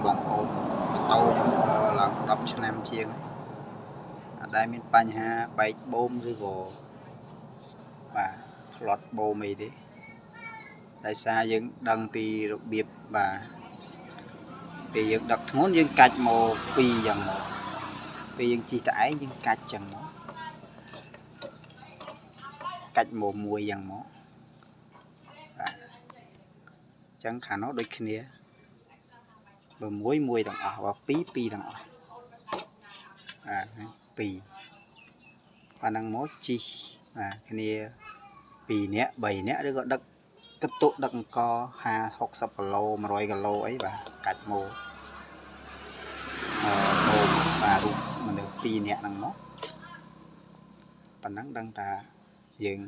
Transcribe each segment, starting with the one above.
បងប្អូនតោខ្ញុំឡើង10ឆ្នាំជាងអត់ដែលមានបញ្ហាបែកបូមឬក៏បាទផ្លត់បូមអីទេដោយសារយើងដឹងពីរបៀបបាទពេលយើងដឹកធ្ងន់យើងកាច់មកពីរយ៉ាងមកពេលយើងជីកត្អែងយើងកាច់ចឹងមកកាច់មកមួយយ៉ាងមកបាទចឹងខាងនោះដូចគ្នាបើមួយទាំងអស់បើពីរទាំងអស់ពីរប៉ណ្ណឹងមកជីបាទគ្នា2នាក់3នាក់ឬក៏ដឹកកតុដឹកអង្គ50-60គីឡូ100គីឡូអីបាទកាច់មកបាទរូបមនុស្ស2នាក់ហ្នឹងមកប៉ណ្ណឹងដឹងថាយើង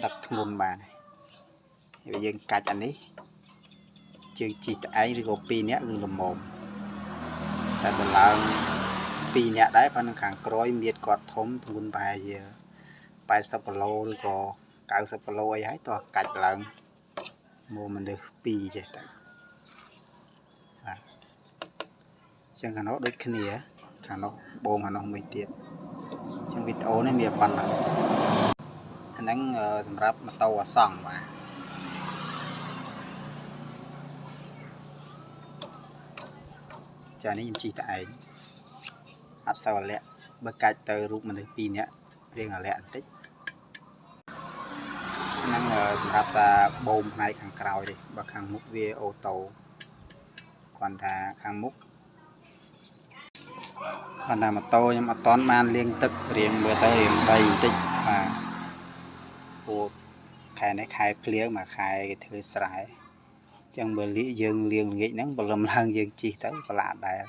ដឹកធ្ងន់បានហើយយើងកាច់អានេះជើងជីកត្អែងឬក៏2នាក់គឺល្មមតែដល់ឡើង2នាក់ដែរប៉ុន្តែខាងក្រោយមៀតគាត់ធំធ្ងន់ប្រហែលជា80គីឡូឬក៏90គីឡូអីហើយតោះកាច់ឡើងមកមនុស្ស2ចេះទៅបាទចឹងខាងនោះដូចគ្នាខាងនោះបងខាងនោះមួយទៀតចឹងវីដេអូនេះមានប៉ុណ្ណឹងអាហ្នឹងសម្រាប់ម៉ូតូអាសង់បាទចានេះខ្ញុំជិះតែឯងអត់សូវអាលាក់បើកាច់ទៅរូបមនុស្ស2នាក់រៀងអាលាក់បន្តិចហ្នឹងសម្រាប់តាបូមផ្នែកខាងក្រោយទេបើខាងមុខវាអូតូគាត់ថាខាងមុខគាត់ថាម៉ូតូខ្ញុំអត់តន់បានលាងទឹករៀងមើលទៅរៀងដីបន្តិចបាទពួកខែនេះខែភ្លៀងមួយខែគេធ្វើស្រែចឹងបើយើងលាងល្ងាចហ្នឹងព្រលឹមឡើងយើងជិះទៅប្រឡាក់ដែរ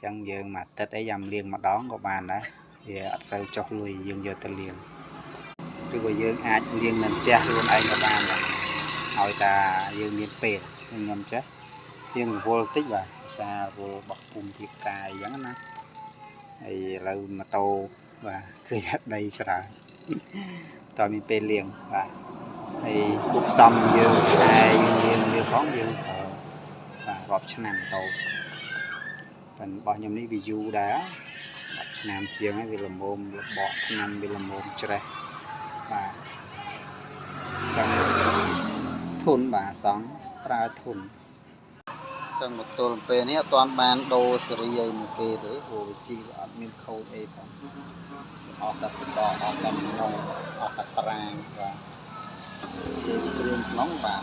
ចឹងយើងមួយអាទិត្យអីយ៉ាំលាងម្ដងក៏បានដែរវាអត់សូវចុះលុយយើងយកទៅលាងឬក៏យើងអាចលាងនៅផ្ទះខ្លួនឯងក៏បានដែរឲ្យតាយើងមានពេលខ្ញុំចេះយើងរវល់តិចបាទភាសារវល់បោះពុំពីកាយអញ្ចឹងណាហើយឥឡូវម៉ូតូបាទឃើញដីច្រើនតើមានពេលលាងបាទហើយគប់ផ្សំយើងតែយើងលាងផងយើងបាទរាប់ឆ្នាំម៉ូតូប៉ុន្តែរបស់ខ្ញុំនេះវាយូរដែរ10ឆ្នាំជាងហើយវាល្មមលបកឆ្នាំវាល្មមច្រេះបាទចឹងធុនបាទសង់ប្រើធុនចឹងមកទល់ពេលនេះអត់ទាន់បានដូរសេរីអីមួយពេលទេព្រោះវាជីវាអត់មានខូចអីផងអស់តែសតអស់តែក្នុងអស់តែប្រាងបាទយើងគ្រឿងក្នុងបាន